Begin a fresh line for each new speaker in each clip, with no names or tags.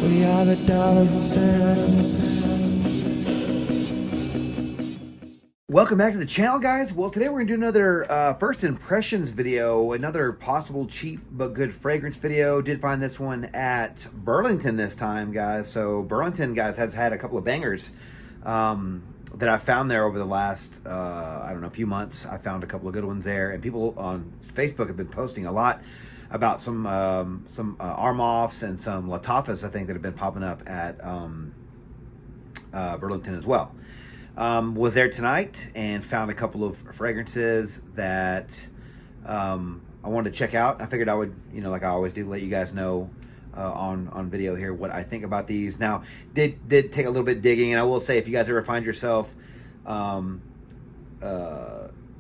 We are the dollars and cents.
Welcome back to the channel, guys. Well, today we're going to do another first impressions video, another possible cheap but good fragrance video. Did find this one at Burlington this time, guys. So Burlington, guys, has had a couple of bangers that I found there over the last, I don't know, few months. I found a couple of good ones there, and people on Facebook have been posting a lot about some Armoffs and some Latafas, I think, that have been popping up at Burlington as well. Was there tonight and found a couple of fragrances that I wanted to check out. I figured I would, like I always do, let you guys know on video here what I think about these. Now, did take a little bit digging, and I will say, if you guys ever find yourself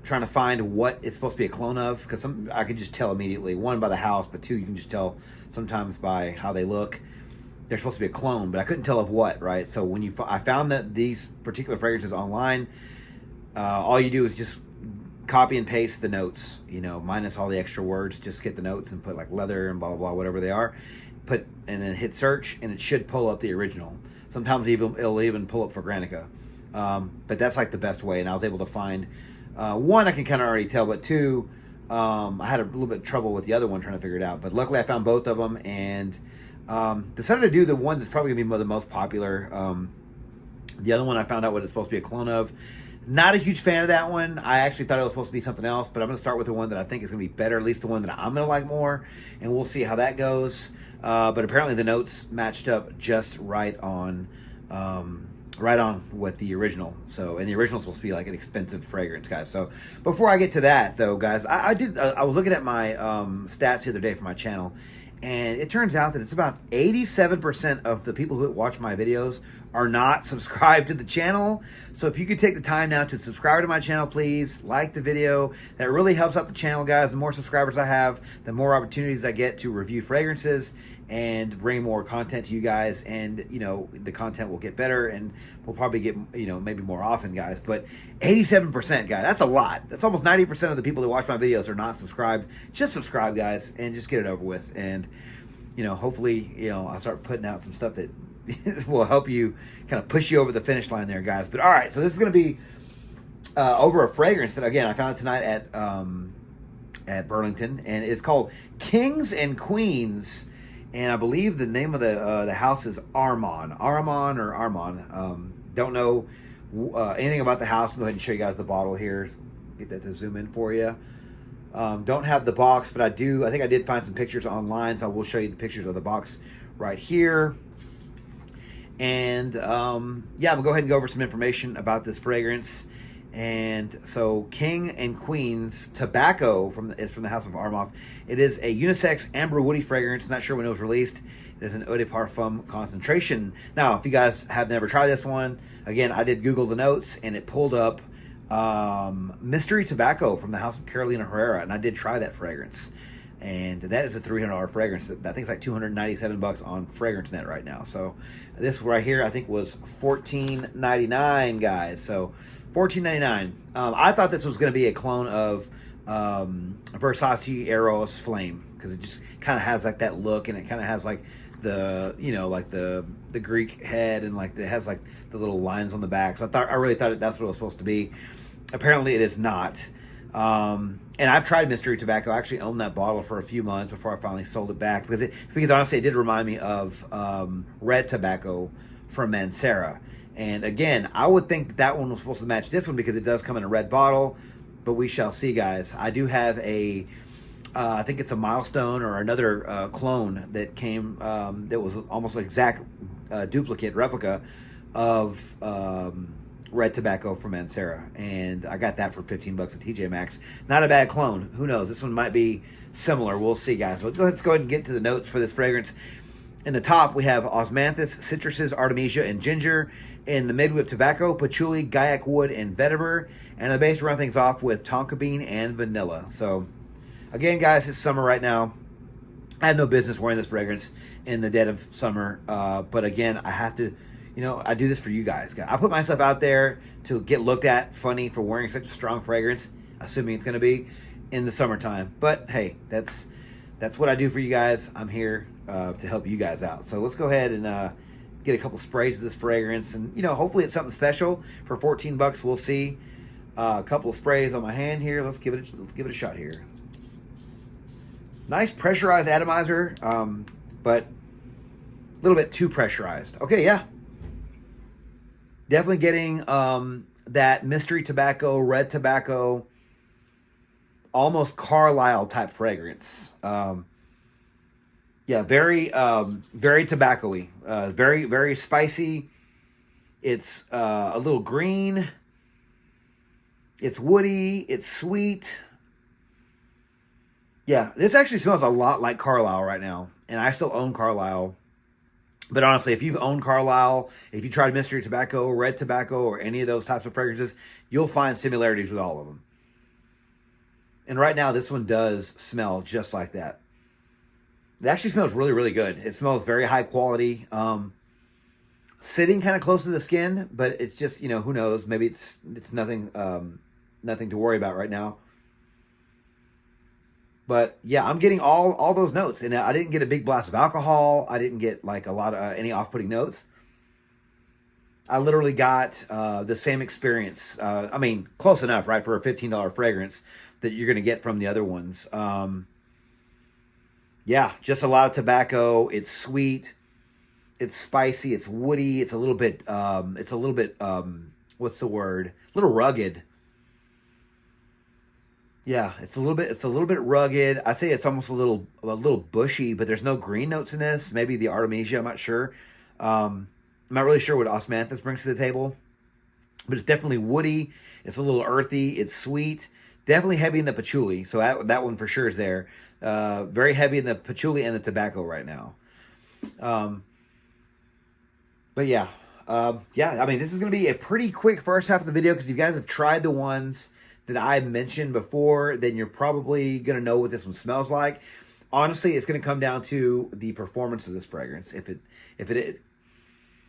trying to find what it's supposed to be a clone of, because I could just tell immediately. One, by the house, but two, you can just tell sometimes by how they look. They're supposed to be a clone, but I couldn't tell of what, right? So when I found that these particular fragrances online, all you do is just copy and paste the notes, minus all the extra words. Just get the notes and put like leather and blah, blah, blah, whatever they are. And then hit search, and it should pull up the original. Sometimes it'll even pull up for Granica. But that's like the best way, and I was able to find one I can kind of already tell, but two, I had a little bit of trouble with the other one trying to figure it out. But luckily I found both of them, and decided to do the one that's probably going to be the most popular. The other one I found out what it's supposed to be a clone of. Not a huge fan of that one. I actually thought it was supposed to be something else, but I'm going to start with the one that I think is going to be better, at least the one that I'm going to like more, and we'll see how that goes. But apparently the notes matched up just right on with the original. So, and the original is supposed to be like an expensive fragrance, guys. So before I get to that though, guys, I was looking at my stats the other day for my channel, and it turns out that it's about 87% of the people who watch my videos are not subscribed to the channel. So if you could take the time now to subscribe to my channel, please, like the video. That really helps out the channel, guys. The more subscribers I have, the more opportunities I get to review fragrances and bring more content to you guys, and the content will get better, and we'll probably get maybe more often, guys. But 87%, guys, that's a lot. That's almost 90% of the people that watch my videos are not subscribed. Just subscribe, guys, and just get it over with. And hopefully I'll start putting out some stuff that will help you, kind of push you over the finish line there, guys. But all right, so this is going to be over a fragrance that, again, I found it tonight at Burlington, and it's called Kings and Queens. And I believe the name of the house is Araman. Don't know anything about the house. I'll go ahead and show you guys the bottle here. Get that to zoom in for you. Don't have the box, but I think I did find some pictures online, so I will show you the pictures of the box right here. And yeah, I'm gonna go ahead and go over some information about this fragrance. And so, King and Queens Tobacco is from the House of Armoff. It is a unisex amber woody fragrance. Not sure when it was released. It is an eau de parfum concentration. Now, if you guys have never tried this one, again, I did Google the notes, and it pulled up Mystery Tobacco from the House of Carolina Herrera, and I did try that fragrance. And that is a $300 fragrance. I think it's like $297 on FragranceNet right now. So this right here, I think, was $14.99, guys. So $14.99. I thought this was going to be a clone of Versace Eros Flame, because it just kind of has like that look, and it kind of has like the like the Greek head, and like it has like the little lines on the back. So I really thought that's what it was supposed to be. Apparently, it is not. And I've tried Mystery Tobacco. I actually owned that bottle for a few months before I finally sold it back, because honestly, it did remind me of Red Tobacco from Mancera. And again, I would think that one was supposed to match this one, because it does come in a red bottle, but we shall see, guys. I do have I think it's a Milestone or another clone that came, that was almost an exact duplicate replica of Red Tobacco from Mancera, and I got that for $15 at TJ Maxx. Not a bad clone. Who knows? This one might be similar. We'll see, guys. But let's go ahead and get to the notes for this fragrance. In the top, we have osmanthus, citruses, artemisia, and ginger. In the mid, we have tobacco, patchouli, gaiac wood, and vetiver. And the base, run things off with tonka bean and vanilla. So, again, guys, it's summer right now. I had no business wearing this fragrance in the dead of summer. But again, I have to, I do this for you guys. I put myself out there to get looked at funny for wearing such a strong fragrance, assuming it's going to be in the summertime. But hey, that's what I do for you guys. I'm here to help you guys out. So let's go ahead and get a couple sprays of this fragrance, and hopefully it's something special for $14. We'll see. A couple of sprays on my hand here. Let's give it a shot here. Nice pressurized atomizer, but a little bit too pressurized. Okay, yeah. Definitely getting that mystery tobacco, red tobacco, almost Carlisle type fragrance. Yeah, very tobacco-y. Very, very spicy. It's a little green. It's woody. It's sweet. Yeah, this actually smells a lot like Carlisle right now. And I still own Carlisle. But honestly, if you've owned Carlisle, if you tried mystery tobacco, red tobacco, or any of those types of fragrances, you'll find similarities with all of them. And right now, this one does smell just like that. It actually smells really, really good. It smells very high quality. Sitting kind of close to the skin, but it's just, who knows? Maybe it's nothing nothing to worry about right now. But yeah, I'm getting all those notes, and I didn't get a big blast of alcohol. I didn't get like a lot of any off-putting notes. I literally got the same experience. I mean, close enough, right, for a $15 fragrance that you're going to get from the other ones. Yeah, just a lot of tobacco. It's sweet. It's spicy. It's woody. It's a little bit. What's the word? A little rugged. Yeah, it's a little bit rugged. I'd say it's almost a little bushy, but there's no green notes in this. Maybe the Artemisia, I'm not sure. I'm not really sure what osmanthus brings to the table, but it's definitely woody. It's a little earthy. It's sweet. Definitely heavy in the patchouli. So that one for sure is there. Very heavy in the patchouli and the tobacco right now. But yeah. Yeah, I mean, this is going to be a pretty quick first half of the video because if you guys have tried the ones that I mentioned before, then you're probably going to know what this one smells like. Honestly, it's going to come down to the performance of this fragrance. If it is.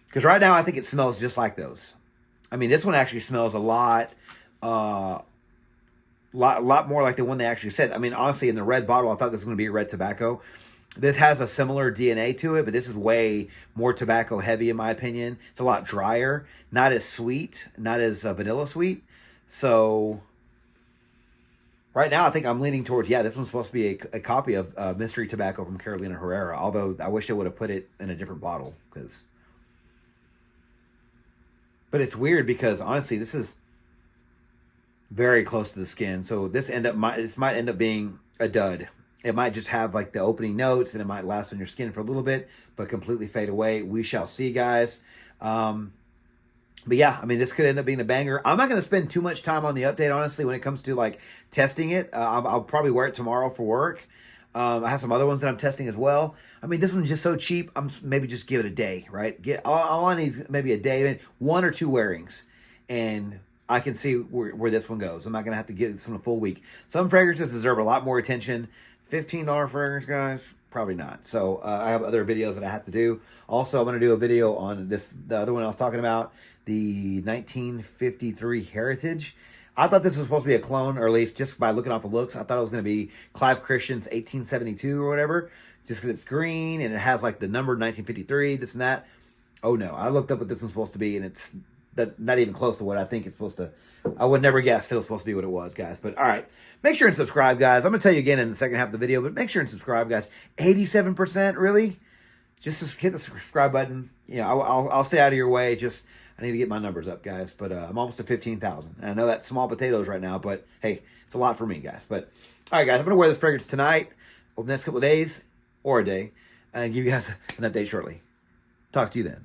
Because right now, I think it smells just like those. I mean, this one actually smells a lot more like the one they actually said. I mean, honestly, in the red bottle, I thought this was going to be red tobacco. This has a similar DNA to it, but this is way more tobacco heavy, in my opinion. It's a lot drier, not as sweet, not as vanilla sweet. So right now, I think I'm leaning towards, yeah, this one's supposed to be a copy of Mystery Tobacco from Carolina Herrera, although I wish I would have put it in a different bottle. But it's weird because, honestly, this is very close to the skin. So this might end up being a dud. It might just have like the opening notes and it might last on your skin for a little bit, but completely fade away. We shall see, guys. But yeah, I mean, this could end up being a banger. I'm not going to spend too much time on the update, honestly, when it comes to like testing it. I'll probably wear it tomorrow for work. I have some other ones that I'm testing as well. I mean, this one's just so cheap. I'm maybe just give it a day, right? All I need is maybe a day, 1 or 2 wearings, and I can see where this one goes. I'm not going to have to give this one a full week. Some fragrances deserve a lot more attention. $15 fragrance, guys? Probably not. So I have other videos that I have to do. Also, I'm going to do a video on the other one I was talking about, the 1953 Heritage. I thought this was supposed to be a clone, or at least just by looking off the looks, I thought it was going to be Clive Christian's 1872 or whatever, just because it's green and it has like the number 1953, this and that. Oh no, I looked up what this one's supposed to be, and it's not even close to what I think it's supposed to. I would never guess it was supposed to be what it was, guys. But all right, make sure and subscribe, guys. I'm going to tell you again in the second half of the video, but make sure and subscribe, guys. 87%, really? Just hit the subscribe button. I'll stay out of your way. Just I need to get my numbers up, guys. But I'm almost to 15,000. And I know that's small potatoes right now, but hey, it's a lot for me, guys. But all right, guys, I'm going to wear this fragrance tonight, over the next couple of days, or a day, and give you guys an update shortly. Talk to you then.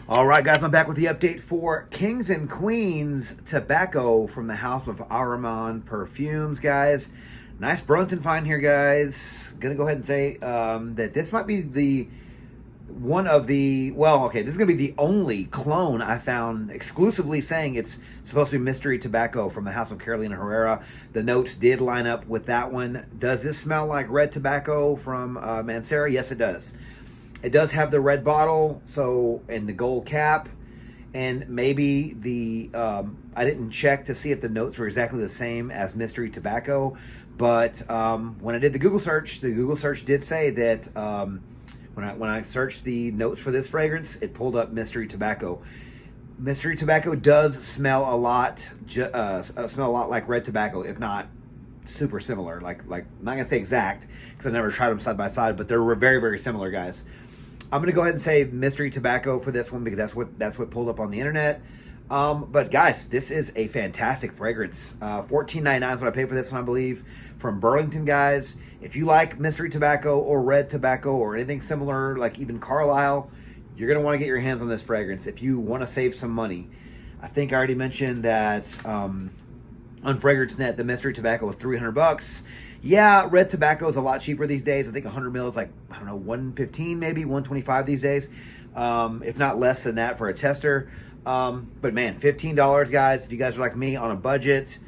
All right, guys, I'm back with the update for Kings and Queens Tobacco from the house of Araman Perfumes, guys. Nice Burlington find here, guys. Gonna go ahead and say that this might be this is gonna be the only clone I found exclusively saying it's supposed to be Mystery Tobacco from the house of Carolina Herrera. The notes did line up with that one. Does this smell like red tobacco from Mancera? Yes, it does. It does have the red bottle, and the gold cap, and maybe I didn't check to see if the notes were exactly the same as Mystery Tobacco, but when I did the Google search did say that When I searched the notes for this fragrance, it pulled up Mystery Tobacco. Mystery Tobacco does smell a lot like red tobacco, if not super similar. Like I'm not gonna say exact because I never tried them side by side, but they're very, very similar, guys. I'm gonna go ahead and say Mystery Tobacco for this one because that's what pulled up on the internet. But guys, this is a fantastic fragrance. $14.99 is what I paid for this one, I believe, from Burlington, guys. If you like Mystery Tobacco or red tobacco or anything similar, like even Carlisle, you're going to want to get your hands on this fragrance if you want to save some money. I think I already mentioned that on FragranceNet, the Mystery Tobacco was $300. Yeah, red tobacco is a lot cheaper these days. I think 100 mil is like, I don't know, $115 maybe, $125 these days. If not less than that for a tester. But man, $15, guys. If you guys are like me on a budget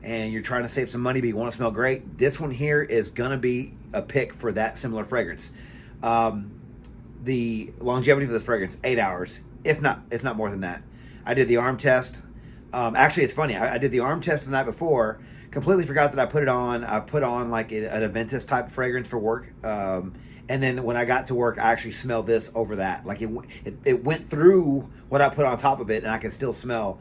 and you're trying to save some money but you want to smell great, this one here is going to be a pick for that similar fragrance. The longevity for this fragrance, 8 hours, if not more than that. I did the arm test. Actually, it's funny. I did the arm test the night before. Completely forgot that I put it on. I put on like an Aventus type of fragrance for work. And then when I got to work, I actually smelled this over that. Like it went through what I put on top of it, and I could still smell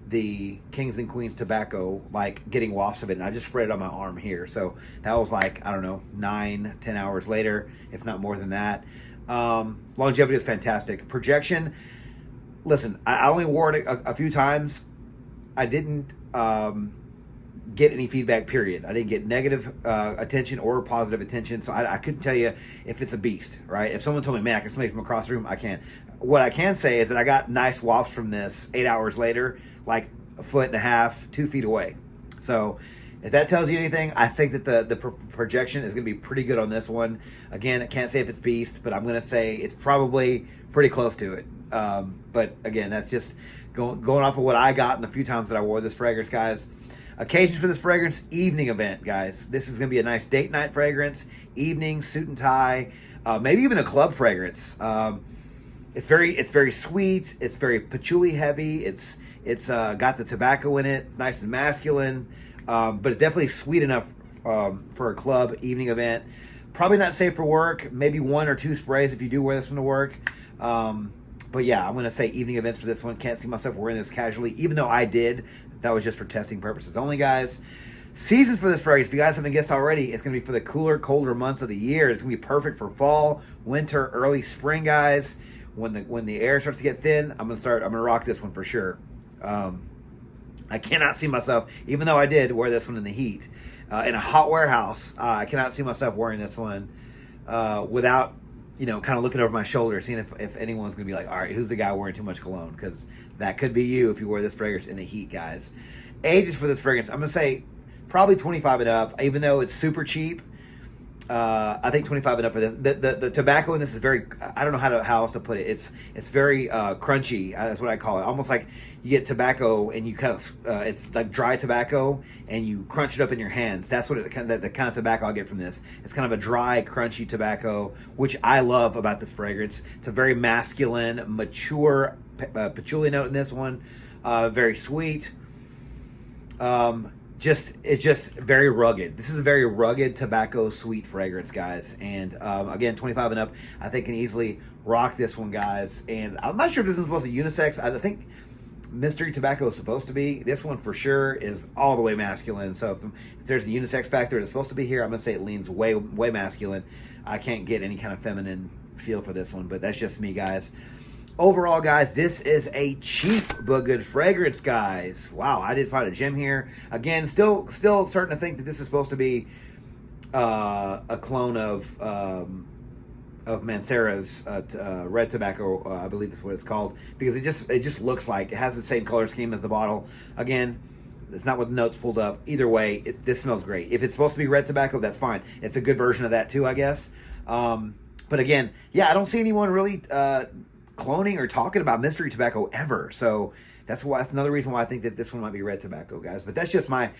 the Kings and Queens tobacco, like getting wafts of it. And I just sprayed it on my arm here. So that was like, I don't know, 9-10 hours later, if not more than that. Longevity is fantastic. Projection, listen, I only wore it a few times. I didn't get any feedback, period. I didn't get negative attention or positive attention, so I couldn't tell you if it's a beast, right? If someone told me, man, I can smell it from across the room, I can't. What I can say is that I got nice wafts from this 8 hours later, like 1.5 feet, 2 feet away. So if that tells you anything, I think that the projection is going to be pretty good on this one. Again, I can't say if it's beast, but I'm going to say it's probably pretty close to it. But again, that's just going off of what I got in the few times that I wore this fragrance, guys. Occasions for this fragrance, evening event, guys. This is going to be a nice date night fragrance, evening, suit and tie, maybe even a club fragrance. It's very sweet. It's very patchouli heavy. It's got the tobacco in it, nice and masculine, but it's definitely sweet enough for a club evening event. Probably not safe for work. Maybe 1 or 2 sprays if you do wear this one to work. But yeah, I'm going to say evening events for this one. Can't see myself wearing this casually, even though I did. That was just for testing purposes only, guys. Seasons for this fragrance, if you guys haven't guessed already, it's going to be for the cooler, colder months of the year. It's going to be perfect for fall, winter, early spring, guys. When the air starts to get thin, I'm gonna rock this one for sure. I cannot see myself, even though I did wear this one in the heat, in a hot warehouse. I cannot see myself wearing this one without, kind of looking over my shoulder, seeing if anyone's gonna be like, all right, who's the guy wearing too much cologne? Because that could be you if you wear this fragrance in the heat, guys. Ages for this fragrance, I'm gonna say probably 25 and up, even though it's super cheap. I think 25 and up for this. The tobacco in this is very, I don't know how else to put it. It's very crunchy. That's what I call it. Almost like you get tobacco and you kind of, it's like dry tobacco and you crunch it up in your hands. That's what the kind of tobacco I get from this. It's kind of a dry, crunchy tobacco, which I love about this fragrance. It's a very masculine, mature patchouli note in this one. Very sweet. It's just very rugged. This is a very rugged tobacco sweet fragrance, guys. And again, 25 and up, I think can easily rock this one, guys. And I'm not sure if this is supposed to be unisex. I think Mystery Tobacco is supposed to be. This one for sure is all the way masculine. So if there's a unisex factor that's supposed to be here, I'm gonna say it leans way masculine. I can't get any kind of feminine feel for this one, but that's just me, guys. Overall, guys, this is a cheap but good fragrance, guys. Wow, I did find a gem here. Again, still starting to think that this is supposed to be a clone of Mancera's red tobacco, I believe is what it's called, because it just looks like it has the same color scheme as the bottle. Again, it's not what the notes pulled up. Either way, this smells great. If it's supposed to be red tobacco, that's fine. It's a good version of that too, I guess. But again, yeah, I don't see anyone really cloning or talking about Mystery Tobacco ever. So that's another reason why I think that this one might be red tobacco, guys. But that's just my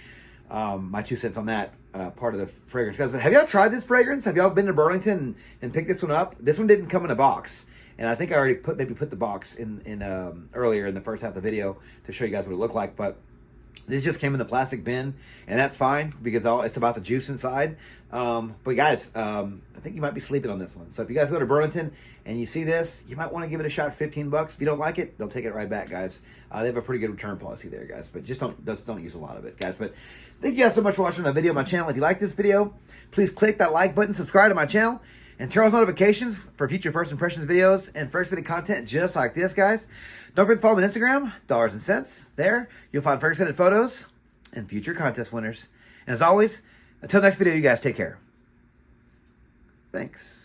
2 cents on that part of the fragrance, guys. Have y'all tried this fragrance? Have y'all been to Burlington and picked this one up? This one didn't come in a box, and I think I already put the box in earlier in the first half of the video to show you guys what it looked like. But This just came in the plastic bin, and that's fine because it's about the juice inside. But guys, I think you might be sleeping on this one. So if you guys go to Burlington and you see this, you might want to give it a shot. 15 bucks. If you don't like it, they'll take it right back, guys. They have a pretty good return policy there, guys. But just don't use a lot of it, guys. But thank you guys so much for watching the video on my channel. If you like this video, please click that like button, subscribe to my channel, and turn on notifications for future first impressions videos and first video content just like this, guys. Don't forget to follow me on Instagram, Dollars and Cents. There, you'll find first edit photos and future contest winners. And as always, until next video, you guys take care. Thanks.